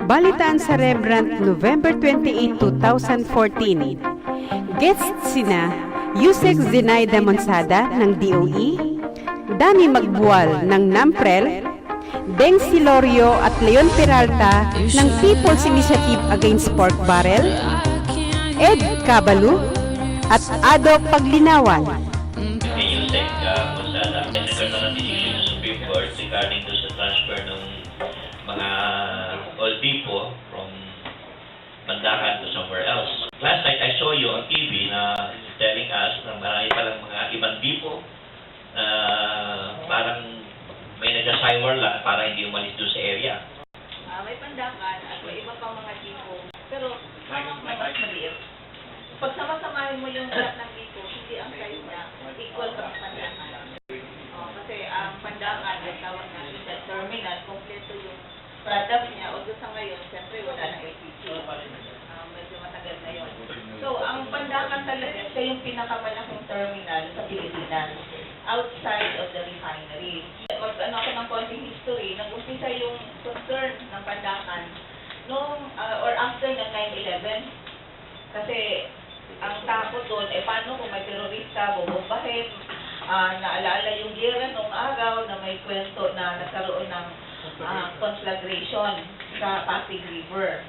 Balitaan sa Rembrandt, November 28, 2014. Guests sina USEC ZENAIDA MONSADA ng DOE, DAMMY MAGBUAL ng NAMPREL, DENG SILORIO at Leon PERALTA ng People's Initiative Against Pork Barrel, Ed Cabalu at Ado Paglinawan. USEC MONSADA, nagkaroon na ng decision ng Supreme Court regarding to sa transfer ng mga old people from PANDACAN to somewhere else. Last night, I saw you on TV na telling us na marami palang mga ibang people parang may nag-asywar lang para hindi umalis doon sa area. May PANDACAN at may iba pang mga tipo. Pero, mas maliit. Pag sama-samahin mo yung lahat ng tipo, hindi ang size niya equal sa PANDACAN. Kasi ang PANDACAN, ay tawag natin sa terminal, kompleto yung product niya. O doon sa ngayon, siyempre wala na LPG. Medyo matagal na yun. So, ang PANDACAN talaga siya yung pinakamalaking terminal sa Pilipinas, outside of the refinery. Mag-ano ako ng konting history, nag-umpisa yung concern ng PANDACAN noong, or after ng 9/11. Kasi, ang takot doon, paano kung may terorista, bubombahin, naalaala yung gera nung araw na may kwento na nagkaroon ng conflagration sa Pasig River.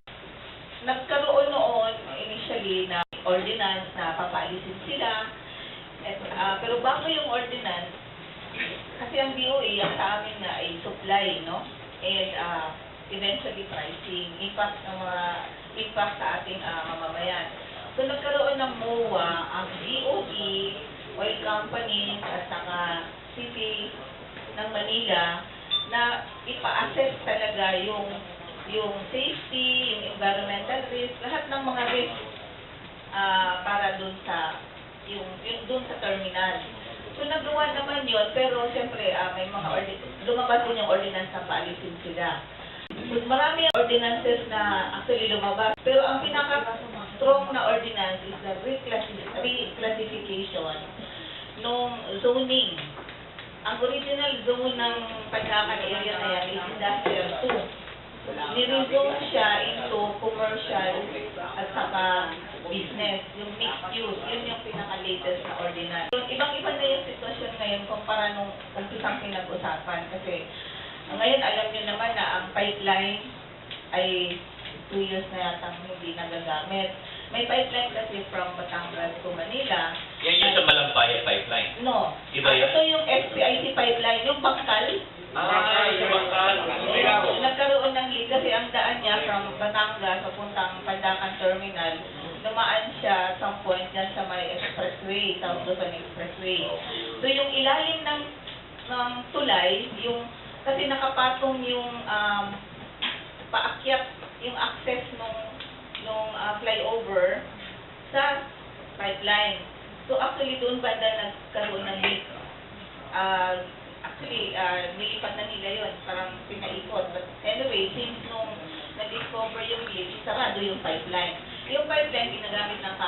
Nagkaroon noon, initially, na ordinance na papaalisin sila. Pero bago yung ordinance, kasi ang DOE, ang sa amin nga ay supply, no? And eventually pricing, impact sa ating mamamayan. So nagkaroon ng MOA, ang DOE, oil companies, at saka City ng Manila, na ipa-assess talaga yung safety, yung environmental risk, lahat ng mga risk para dun sa yung dun sa terminal. So nagawa naman yun, pero siyempre may mga lumabas din yung ordinance na paalisin sila. So, marami ang ordinances na actually lumabas, pero ang pinaka-strong na ordinance is the reclassification nung zoning. Ang original zone ng PANDACAN area na yan is Industrial 2. Nirezone siya into commercial at saka business, yung mixed use, yun yung pinaka-latest na ordinance. So, ibang-iba na yung sitwasyon ngayon kumpara nung umpisang pinag-usapan kasi ngayon alam nyo naman na ang pipeline ay 2 years na yata hindi nagagamit. May pipeline kasi from Batangas to Manila. Yan yung sa Malampaya pipeline? No. Iba yan? Ito yung SPIC pipeline, yung bangkal. Yung bangkal. Nagkaroon ng leak kasi ang daan niya from Batangas papuntang PANDACAN Terminal, dumaan siya some point dyan sa may expressway, South Luzon Expressway. So yung ilalim ng tulay, yung kasi nakapatong yung paakyat, yung access nung flyover sa pipeline. So actually doon banda nagkaroon ng leak. Actually, nilipat na nila yun, parang pinaikot. But anyway, since nung na-discover yung leak, sarado yung pipeline. Yung pipeline, ginagamit ng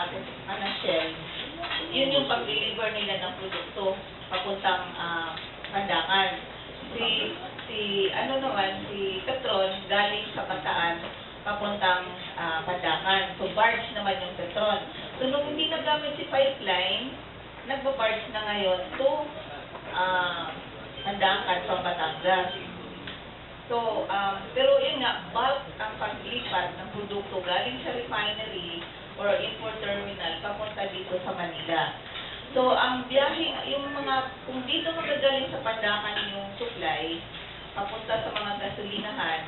Shell. Yun yung pag-deliver nila ng produkto papuntang PANDACAN. Si Petron, galing sa Bataan, papuntang PANDACAN. So, barge naman yung Petron. So, nung hindi nagamit si pipeline, nagbabarge na ngayon to PANDACAN from Batangas. So, pero yun nga, bulk ang paglipat ng produkto galing sa refinery or import terminal papunta dito sa Manila. So, ang biyahe, kung dito magagaling sa PANDACAN yung supply, papunta sa mga gasolinahan,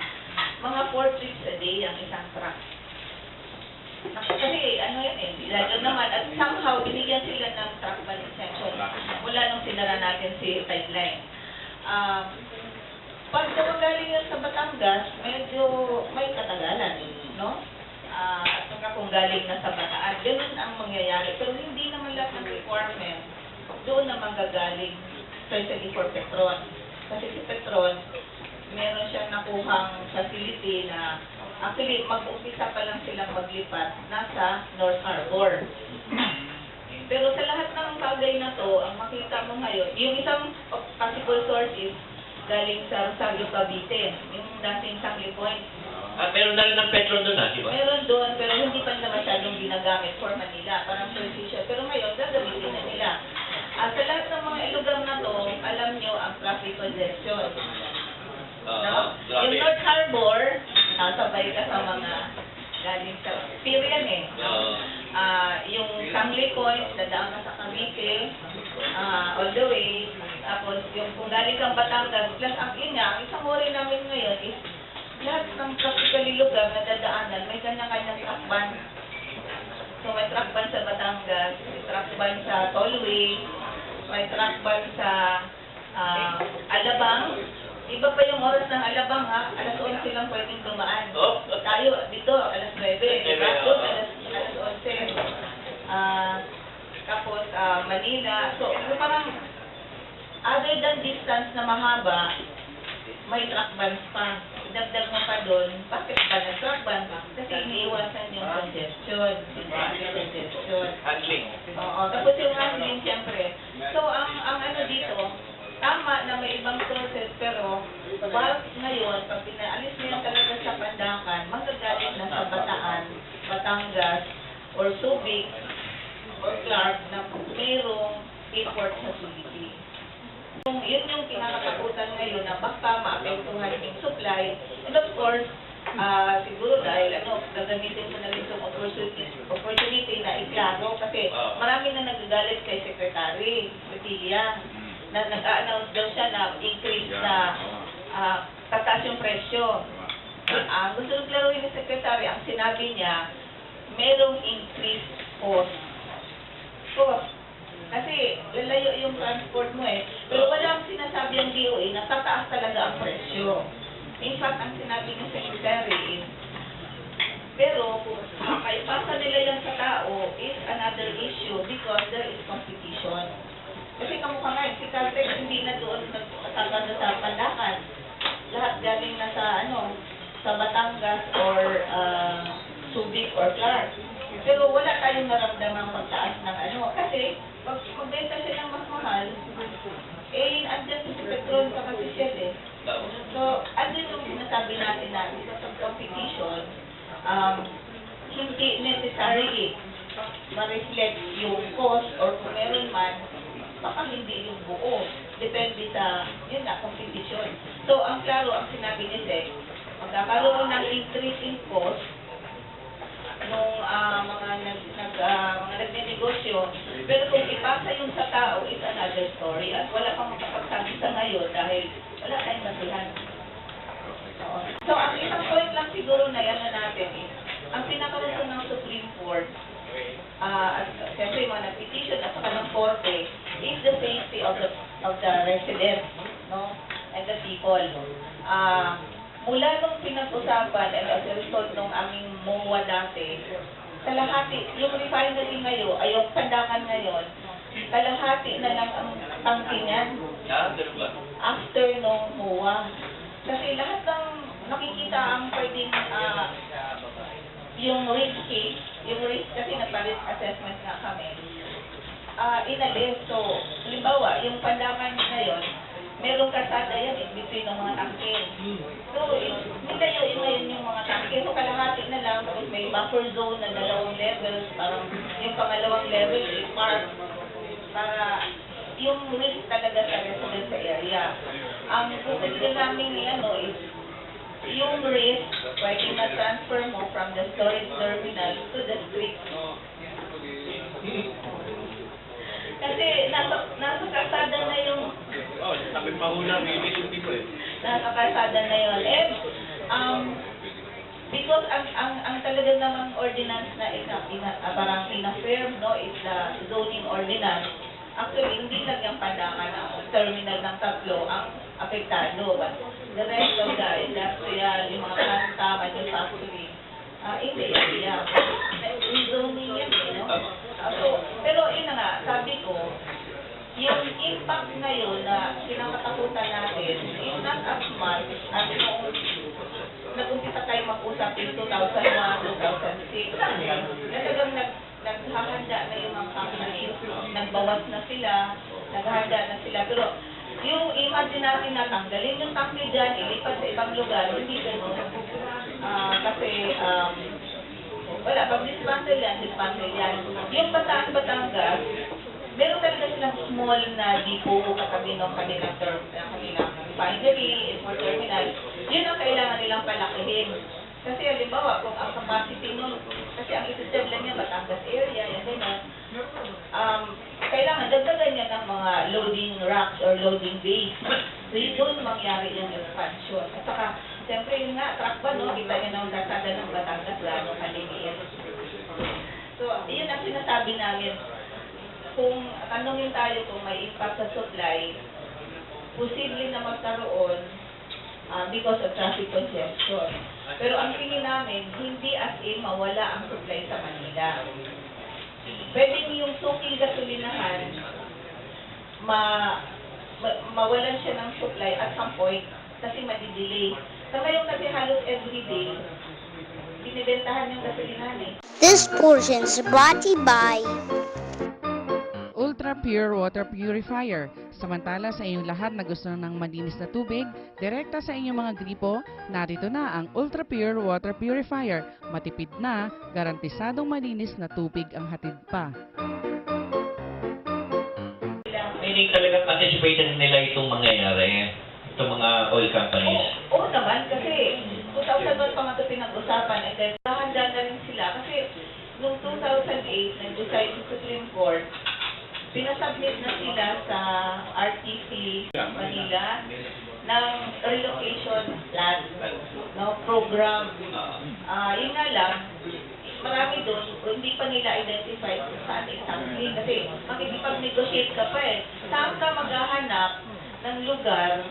mga 4 trips a day ang isang truck. Kasi, lalo naman, at somehow, binigyan sila ng truck balik section mula nung sinara natin si pipeline. Pag galing yun sa Batangas, medyo may katagalan, no? At saka kung galing na sa Bataan, ganun ang mangyayari. Pero hindi naman lahat ng requirement doon na manggagaling, especially for Petron. Kasi si Petron, meron siyang nakuhang facility na actually mag-umpisa pa lang silang maglipat nasa North Harbor. Pero sa lahat ng bagay na to, ang makita mo ngayon, yung isang possible source is galing sa Rosario, Cavite, yung dating Sangley Point. Meron na rin ng Petron doon, di ba? Meron doon, pero hindi pa nila masyadong ginagamit for Manila, parang transition. Pero ngayon, gagamitin na nila. Sa lahat ng mga lugar na to, alam nyo ang traffic congestion. No? Yung North Harbor, nasabay ka sa mga galing sa pier yan eh. Yung Sangley Point, dadaan ka sa Cavite, all the way. Tapos yung kung galing kang Batangas, plus ang isang worry namin ngayon is lahat ng practically lugar na dadaanan, may kanya-kanyang truck ban. So may truck ban sa Batangas, may truck ban sa Tollway, may truck ban sa Alabang. Iba pa yung oras ng Alabang ha, alas 11 lang pwedeng dumaan. Tayo dito, alas 9, diba? Doon, alas 11. Tapos Manila. So parang other than distance na mahaba, may truck bans pa. Dagdag mo pa doon, bakit ba nag-truck ban? Kasi iniiwasan yung congestion. Handling. Oo, tapos yung handling, siyempre. So, ang ano dito, tama na may ibang sources, pero bulk ngayon, pag pinaalis nila talaga sa Pandacan, magagalit na sa Bataan, Batangas, or Subic, or Clark, na mayroong import facility. Yun yung kinakatakutan ngayon na baka maapektuhan yung supply. And of course, siguro dahil gagamitin ko na rin itong opportunity na iklaro kasi marami na nagagalit kay Secretary Petilla na nag-a-announce daw siya na increase na tataas yung presyo. Gusto nang klaruhin ni Secretary, ang sinabi niya, merong increased cost. Kasi lalayo yung transport mo eh. Pero wala ang sinasabi ang DOE na tataas talaga ang presyo. In fact, ang sinabi ng Secretary is, pero maipasa nila yan sa tao is another issue because there is competition. Kasi kamukha nga, si Caltex hindi na doon nagtataganda sa Pandacan. Lahat galing na sa Batangas or Subic or Clark. Pero wala tayong naramdamang pagtaas ng kasi pag magbenta siya ng mas mahal, andyan si petrol sa kasi siya eh. So, andyan yung sinasabi natin na because of competition, hindi necessarily ma-reflect yung cost or kung meron man, baka hindi yung buo. Depende sa, competition. So, ang klaro, ang sinabi ni Zek, magkakaroon ng increase in cost nung mga nagnenegosyo, pero kung ipasa yung sa tao is another story at wala pang makapagsabi sa ngayon dahil wala tayong nasihan. So, ang isang point lang siguro na yan na natin is, ang pinakaruso ng Supreme Court at siyempre yung mga nag-petition at saka ng Korte is the safety of the residents, no? And the people. Mula nung pinag-usapan and as a result nung aming MOA dati, kalahati, yung refinery ngayon, ay yung Pandacan ngayon, kalahati na lang ang tangke niyan after nung MOA. Kasi lahat ng nakikita ang pwedeng yung risk case, kasi nagpa-risk assessment nga kami, inalis. So, halimbawa, yung Pandacan ngayon, merong kasada yan in between ng mga tangke. So, nilayuin ngayon yung mga tangke. So, kalahati na lang, tapos may buffer zone na 2 levels, parang yung pangalawang level is park para yung risk talaga sa resident sa area. Ang gusto namin is yung risk pwede na-transfer mo from the storage terminal to the street. Kasi nasa kalsada na yung nasa kalsada na yun. Because ang talaga namang ordinance na parang ina-firm, no, is the zoning ordinance. Actually, hindi lang yung Pandacan ang terminal ng 3 ang apektado. But the rest of the industrial, yung mga planta, manufacturing, hindi area. Zoning yan, no? Pero yun na nga, sabi ko, yung impact ngayon na kinakatakutan natin is not as much as nung nag-umpisa tayo mag-usap in 2001, 2006. Talagang naghahanda na yung mga companies, nagbawas na sila, naghahanda na sila. Pero yung imagine natin na tanggalin yung tanke dyan, ilipat sa ibang lugar, hindi ganun. Kasi, wala, pag dismantle yan. Yung Batangas, meron talaga silang small na depot katabi ng kanilang refinery, import terminal. Yun ang kailangan nilang palakihin. Kasi halimbawa, kung ang capacity nun, kasi ang isistem lang niya Batangas area, yan din, kailangan dagdagan niya ng mga loading racks or loading bays. So yun doon mangyari yung expansion. At saka, siyempre yun nga, truck ba, no? Kita niyo ng dasada ng Batangas, gano'ng kaliliit. So, yun ang sinasabi namin. Kung tanungin tayo kung may impact sa supply, posible na magkaroon because of traffic congestion. Pero ang tingin namin, hindi as in mawala ang supply sa Manila. Pwedeng yung suking gasolinahan, mawalan siya ng supply at some point kasi madidelay. Sa ngayon kasi halos everyday, binibentahan yung gasolinahan eh. This portion is brought to you by Ultra Pure Water Purifier. Samantala sa inyong lahat na gusto ng malinis na tubig, direkta sa inyong mga gripo, narito na ang Ultra Pure Water Purifier. Matipid na, garantisadong malinis na tubig ang hatid pa. Meaning talagang anticipated nila itong mangyayari, itong mga oil companies. Oo naman, kasi 2001 pa nga ito pinag-usapan, and then handa na rin sila. Kasi noong 2008, nag-decide sa Supreme Court, pinasubmit na sila sa RTC Manila ng relocation plan, no, program. Yun nga lang, marami doon, hindi pa nila identify kung saan exactly. Kasi makikipag-negotiate ka pa eh. Saan ka maghahanap ng lugar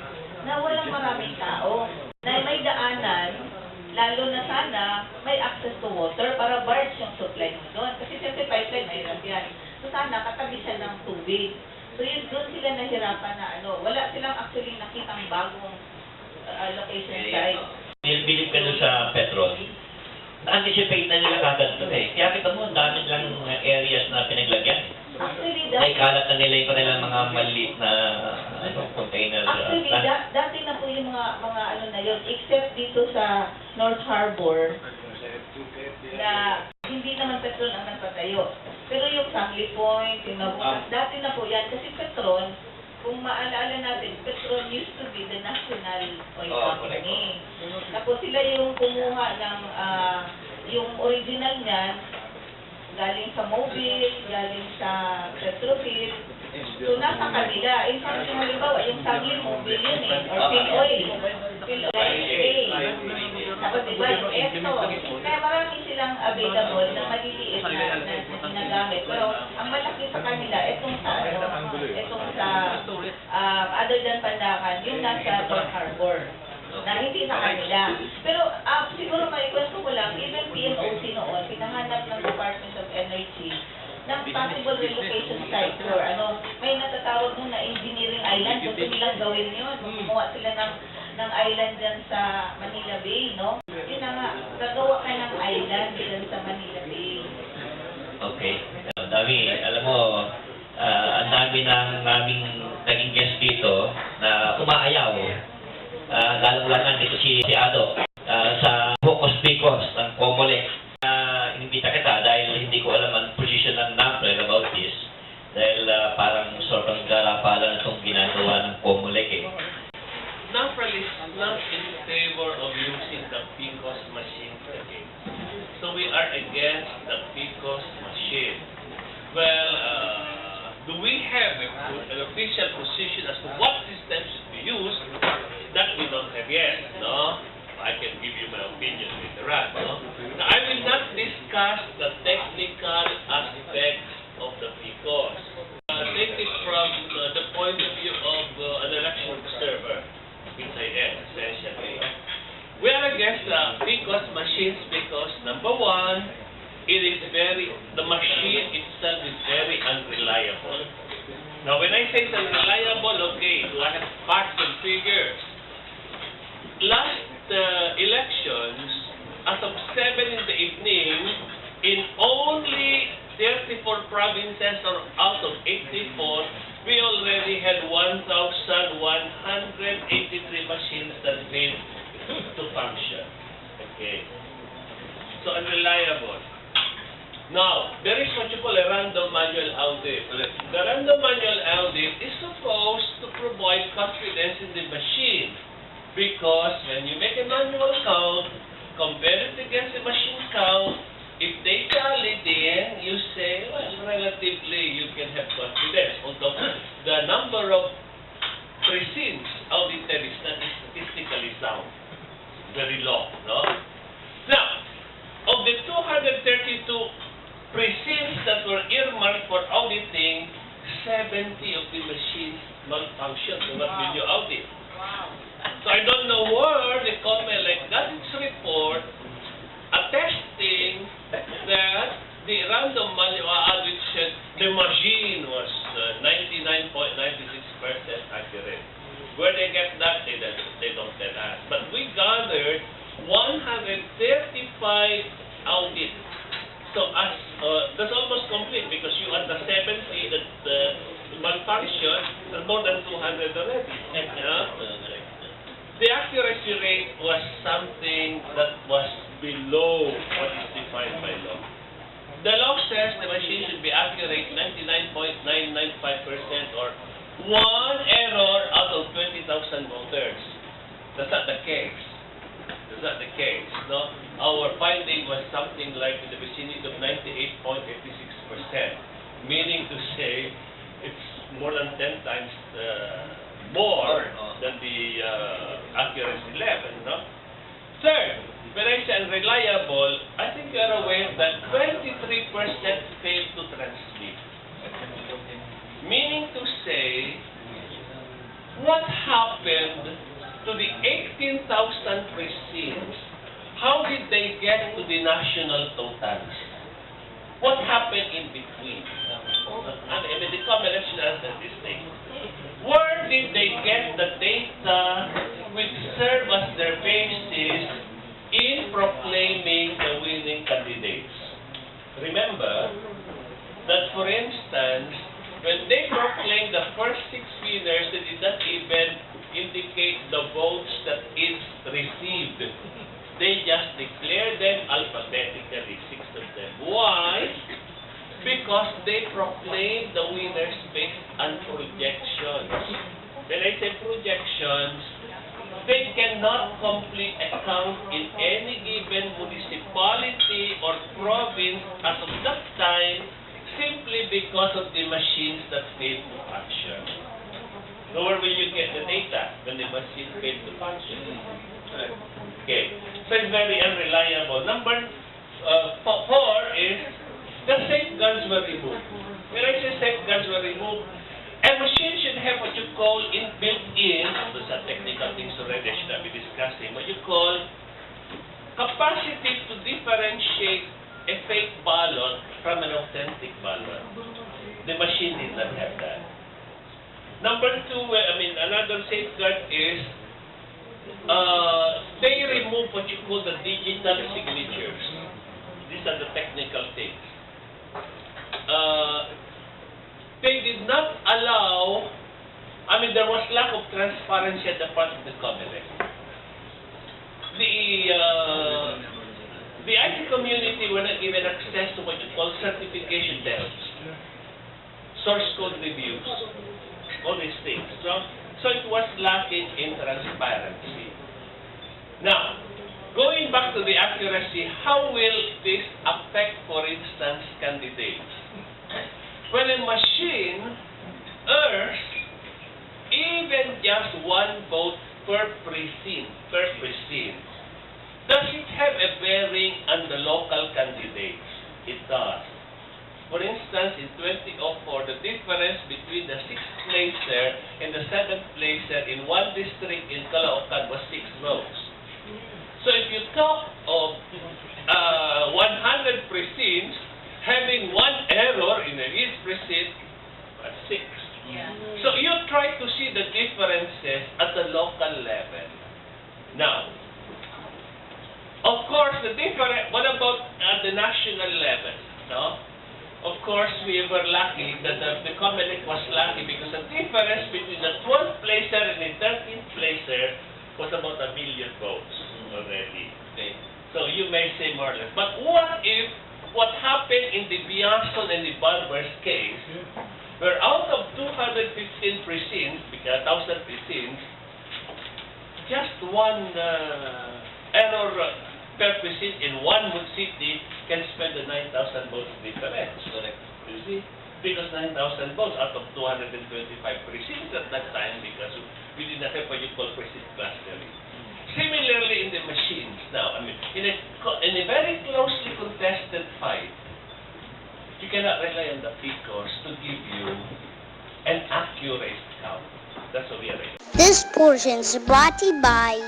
na walang maraming tao, na may daanan, lalo na sana may access to water para barge yung supply mo doon. Kasi siyempre pipeline, mahirap yan. So sana katabi siya ng tubig. So yun, doon sila nahirapan na wala silang actually nakitang bagong location site. Bilib ka doon sa petrol. Na-anticipate na nila kagad ito eh. Kaya kita mo, ang dami lang areas na pinaglagyan. Actually, Naikalat na nila yung kanilang mga maliit na container. Actually, dati na po yung mga na yun, except dito sa North Harbor, na hindi naman Petron ang nagpatayo. Pero yung Family Point, yung Nabukas, dati na po yan. Kasi Petron, kung maalala natin, Petron used to be the national oil company. Tapos sila yung kumuha ng, yung original niyan, galing sa Mobile, galing sa Petrofil. So, nasa kanila. In fact, yung halimbawa, yung Family Mobile yun eh, or Phil Oil. Phil Oil. Tapos diba, yung ESO. Kaya marami silang available na maliliit na ginagamit. Pero, ang malaki sa kanila, itong sa, other than Pandacan, yung nasa North Harbor. Na hindi sa kanila. Pero siguro maikwento ko lang, even PMOC noon, pinahanap ng Department of Energy ng possible relocation site for may natatawag nun na engineering island. Gusto nilang gawin yun. Gumawa sila ng island dyan sa Manila Bay, no? Yun na nga, gagawa ka ng island dyan sa Manila Bay. Okay. Dami, alam mo, ang dami ng aming naging guest dito na umaayaw. Lalong-langan dito si Ado sa PICOS ng Comelec. Inimbita kita dahil hindi ko alam ang position ng NAPREL about this. Dahil parang sort of garapalan itong ginagawa ng Comelec eh. NAPREL is not in favor of using the PICOS machine again. So we are against the PICOS machine. Well, do we have an official position as to what system should be used? That we don't have yet, no? I can give you my opinion later on, no? Now, I will not discuss the technical aspects of the PICOS. Take it from the point of view of an election observer, which I am, essentially. We are against the PICOS machines because, number one, the machine itself is very unreliable. Now, when I say it's unreliable, okay, do I have facts and figures? Last elections, as of 7 in the evening, in only 34 provinces or out of 84, we already had 1,100 183 machines that failed to function. Okay. So unreliable. Now, there is what you call a random manual audit. The random manual audit is supposed to provide confidence in the machine, because when you make a manual count, compare it against the machine count, if they tally, then you say, well, relatively you can have confidence. Although the number of precincts audited is not statistically sound, very low, no? Now, of the 232 precincts that were earmarked for auditing, 70 of the machines malfunctioned, do not renew audit. So I don't know where the comment like that its report attesting that the random manual audit said the machine was 99.96% accurate. Where they get that, they don't tell us. But we gathered 135 audits. So as that's almost complete, because you had the 70 that malfunction, and more than 200 already. The accuracy rate was something that was below what is defined by law. The law says the machine should be accurate 99.995%, or one error out of 20,000 voters. That's not the case. That's not the case. No? Our finding was something like in the vicinity of 98.86%, meaning to say it's more than 10 times more than the accuracy level. No? Third, when I say unreliable, I think you are aware that 23% failed to transmit. Meaning to say, what happened to the 18,000 precincts? How did they get to the national totals? What happened in between? The comment should answer this thing. Where did they get the data which serve as their basis in proclaiming the winning candidates? Remember that, for instance, when they proclaimed the first 6 winners, they did not even indicate the votes that is received. They just declared them alphabetically, 6 of them. Why? Because they proclaimed the winners based on projections. When I say projections, they cannot complete a count in any given municipality or province as of that time, simply because of the machines that failed to function. So where will you get the data when the machine failed to function? Okay, so it's very unreliable. Number 4 is the safeguards were removed. When I say safeguards were removed, a machine should have what you call built-in, those are technical things already I should have been discussing, what you call capacity to differentiate a fake ballot from an authentic ballot. The machine did not have that. Number 2, another safeguard is they remove what you call the digital signatures. These are the technical things. They did not allow, there was lack of transparency at the part of the COMELEC. The IT community were not given access to what you call certification tests, source code reviews, all these things. So it was lacking in transparency. Now, going back to the accuracy, how will this affect, for instance, candidates? When a machine errs even just 1 vote per precinct, does it have a bearing on the local candidates? It does. For instance, in 2004, the difference between the 6th placer and the 7th placer in one district in Caloocan was 6 votes. So if you talk of 100 precincts having 1 error in each precinct, that's 6. Yeah. So you try to see the differences at the local level. Now, of course, what about at the national level? No? of course, we were lucky that the Comelec was lucky because the difference between the 12th placer and the 13th placer was about 1 million votes already. Okay. So you may say more or less. But what happened in the Biason and the Barber's case, where out of 215 precincts, because 1,000 precincts, just one error per precinct in one city can spend the 9,000 votes difference. Correct. You see? Because 9,000 votes out of 225 precincts at that time, because we did not have what you call precinct clustering. Similarly in the machines now, I mean, in a very closely contested fight, you cannot rely on the PICOS to give you an accurate count. That's what we are doing. This portion is brought to you by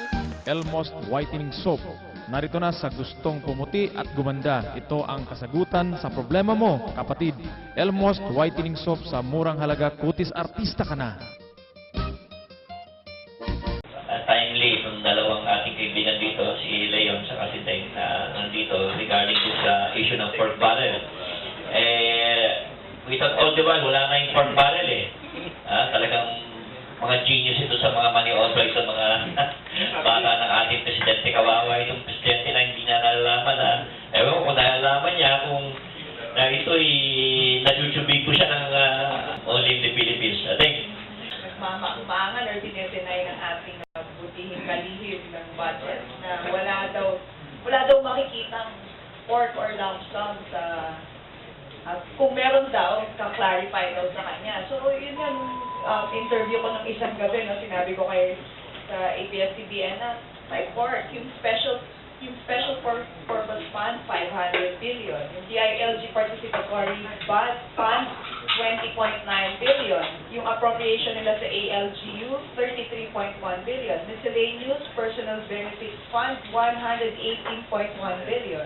M.I.S.M.O Whitening Soap. Narito na sa gustong pumuti at gumanda. Ito ang kasagutan sa problema mo, kapatid. M.I.S.M.O Whitening Soap sa murang halaga, kutis artista ka na. Timely itong dalawang ating kaibigan dito, si Leon sa si Deng, na nandito regarding sa issue ng pork barrel. We thought all the while, wala na yung pork barrel eh. Talagang mga genius ito sa mga money alright sa mga bata ng ating presidente. Kawawa itong presidente na hindi na nalalaman na, ewan ko kung nalalaman niya kung na ito'y najujubi ko siya ng only in the Philippines. I think Nagmamaangan or dinedenay ng ating butihing kalihim ng budget na wala daw makikitang pork or lump sum sa kung meron daw, ka-clarify daw sa kanya. So, yun yung interview ko ng isang gabi, no, sinabi ko kay sa ABS-CBN na may pork, yung special purpose fund, 500 billion. Yung D.I.G participatory fund, 20.9 billion. Yung appropriation nila sa ALGU, 33.1 billion. Miscellaneous personal benefits fund, 118.1 billion.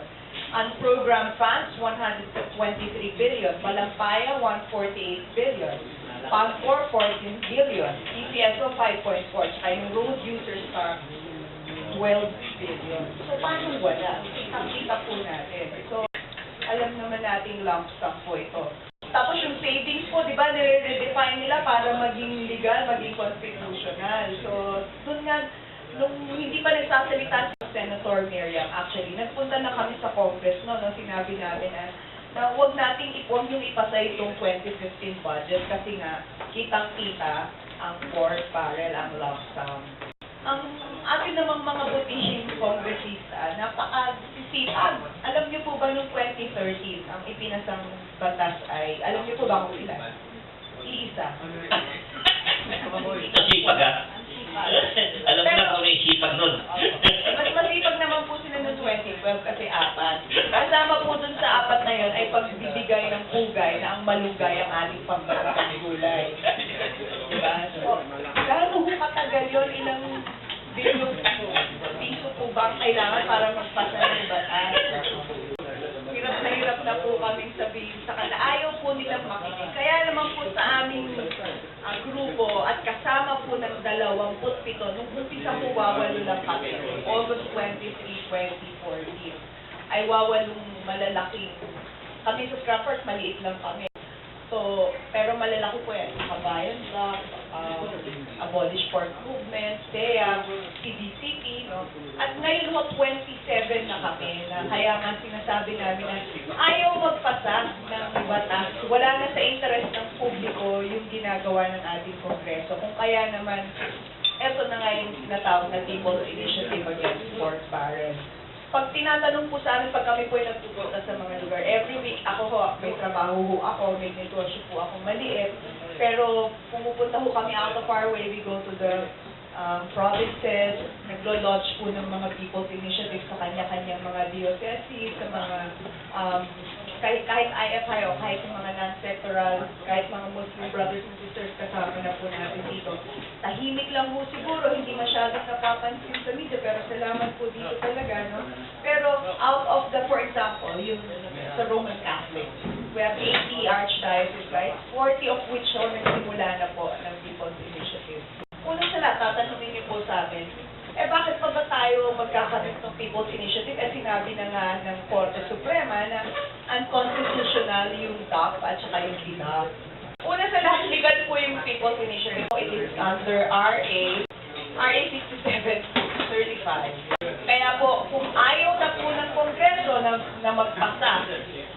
Unprogrammed funds, 123 billion. Balampaya, 148 billion. PAGCOR, 14 billion. EPSO, 5.4. Tsaka yung road users tax, 12 billion. So, paano wala? Kita po natin. So, alam naman nating lump sum po ito. Tapos yung savings po, di ba, nire-redefine nila para maging legal, maging constitutional. So, dun nga, nung hindi pa nagsasalita si Senator Miriam, actually, nagpunta na kami sa Congress, no, sinabi namin na huwag yung ipasa itong 2015 budget kasi nga, kitang-kita ang pork barrel, ang lump sum. Ang atin namang mga butihing kongresista, napaka-sisipag. Alam niyo po ba noong 2013, ang ipinasang batas ay, alam niyo po ba kung ilan? Iisa. Sipag alam mo na kung may sipag nun. Mas masipag naman po sila noong 2012 kasi 4. Kasama po dun sa 4 na yun ay pagbibigay ng pugay na ang malugay ang ating pambansang gulay. Diba? So, gano'n po katagal yun, ilang bilyong piso po ba ang kailangan para magpasa ng batas? Hirap na po kaming sabihin sa kanila. Ayaw po nilang makinig. Kaya naman po sa aming grupo at kasama po ng 27, nung umpisa po wawalo lang kami, August 23, 2014, ay wawalong malalaking. Kami sa Scrappers, maliit lang kami. So, pero malalaki po yan. Kabayan Block, Abolish Pork Movement, TEA, CDCP, no? At ngayon ho, 27 na kami, na kaya nga sinasabi namin na ayaw magpasa ng batas. Wala na sa interest ng publiko yung ginagawa ng ating Kongreso. Kung kaya naman, eto na nga yung tinatawag na People's Initiative Against Pork Barrel. Pag tinatanong po sa amin, pag kami po ay nagpupunta sa mga lugar, every week ako ho, may trabaho ho ako, may negosyo po ako maliit, pero pumupunta ho kami out of our way, we go to the provinces, naglo-launch po ng mga people's initiatives sa kanya-kanyang mga dioceses, sa mga kahit IFI o kahit yung mga non-sectoral, kahit mga Muslim brothers and sisters, kasama na po natin dito. Tahimik lang po siguro, hindi masyadong napapansin sa media, pero salamat po dito talaga, no? Pero out of the, for example, yung sa Roman Catholic, we have 80 archdioceses, right? 40 of which nagsimula na po ng People's Initiative. Una sa lahat, tatanungin niyo po sa amin, bakit pa ba tayo magkakaroon ng People's Initiative? Sinabi na nga ng Korte Suprema na unconstitutional yung DAP at saka yung DEPT. Una sa lahat, legal po yung People's Initiative. It is under RA 6735. Kaya po, kung ayaw na po ng Kongreso na magpasa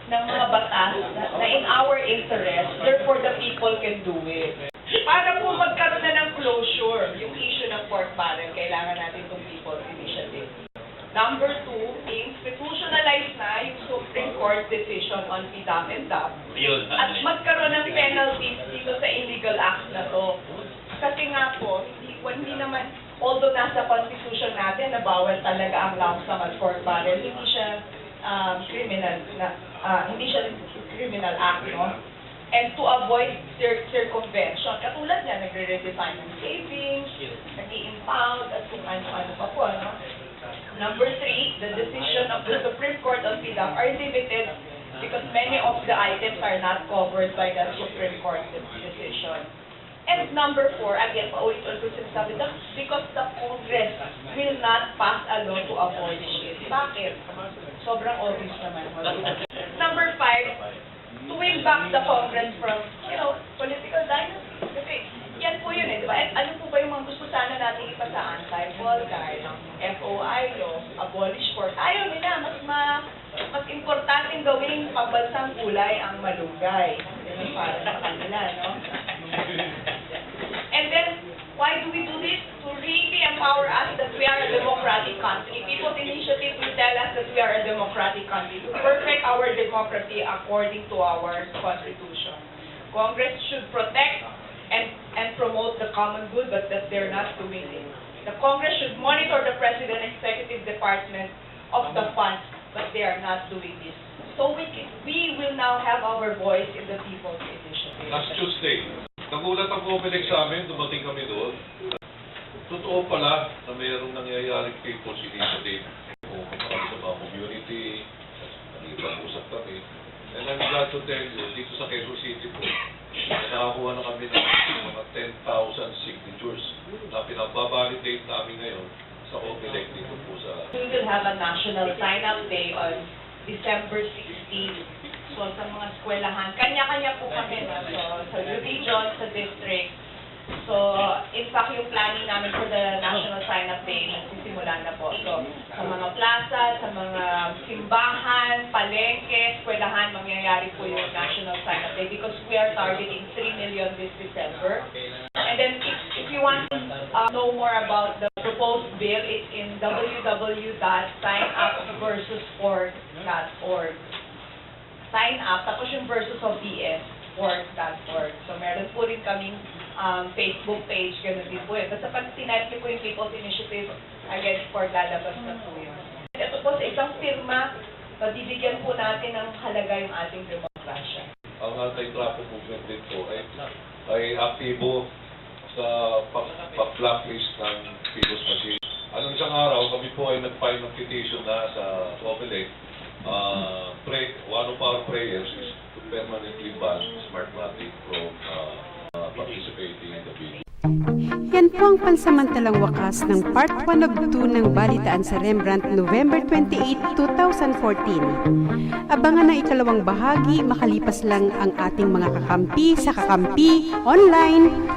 ng mga batas na in our interest, therefore the people can do it. Para po magkaroon na ng closure yung issue ng pork barrel, kailangan natin itong People's Initiative. Number 2, institutionalize na yung Supreme Court decision on PANDACAN. At magkaroon ng penalties dito sa illegal acts na to. Kasi nga po, hindi naman, although nasa constitution natin na bawal talaga ang lump sum at pork barrel, hindi siya criminal act, no? And to avoid circumvention, katulad niya, nagre-redesign ng savings, nag-i-impound, at kung ano-ano pa po, no? Number 3, the decision of the Supreme Court on PDAP are limited because many of the items are not covered by the Supreme Court decision. And number 4, again, paulit-ulit ko sinasabi, because the Congress will not pass a law to abolish it. Bakit? Sobrang obvious naman. Number 5, to win back the Congress from, political dynasty. Kasi yan po yun di ba? At ano po ba yung mga gusto sana natin ipasa? Anti-vulgar, FOI law, abolish pork. Ayaw nila, mas importanteng gawing pambansang kulay ang malunggay. Yan para sa kanila, no? And then, why do we do this? To really empower us that we are a democratic country. People's Initiative will tell us that we are a democratic country. To perfect our democracy according to our Constitution. Congress should protect and promote the common good, but that they're not doing it. The Congress should monitor the President and Executive Department of the funds, but they are not doing this. So we will now have our voice in the People's Initiative. Last Tuesday, nagulat ang Comelec sa amin, dumating kami doon. Totoo pala na mayroong nangyayaring People's Initiative o kami sa mga community, nag-usap kami. And I'm glad to tell you, dito sa Quezon City po, nakakuha na kami ng mga 10,000 signatures na pinababalidate namin ngayon sa Comelec dito po sa... We will have a national sign-up day on December 16. So, sa mga eskwelahan, kanya-kanya po kami, no? So, sa region, sa district. So, in fact, yung planning namin for the National Sign-Up Day, nagsisimula na po. So, sa mga plaza, sa mga simbahan, palengke, eskwelahan, mangyayari po yung National Sign-Up Day because we are targeting 3 million this December. And then, if you want to know more about the proposed bill, it's in www.signupversusporg.org. Sign up, tapos yung versus of BS.org. So, meron po rin kaming Facebook page, gano'n din po yun. Basta pag tinype niyo po yung People's Initiative Against Pork, lalabas na po yun. Ito po sa isang firma, pabibigyan po natin ng halaga yung ating demokrasya. Ang anti-traffic movement din po ay aktibo sa pag-blacklist ng PICOS machine. Anong isang araw, kami po ay nag-file ng petition na sa Comelec. One of our prayers is to permanently ban Smartmatic from participating in the bill. Yan po ang pansamantalang wakas ng Part 1 of 2 ng Balitaan sa Rembrandt, November 28, 2014. Abangan ang ikalawang bahagi makalipas lang ang ating mga kakampi sa Kakampi Online.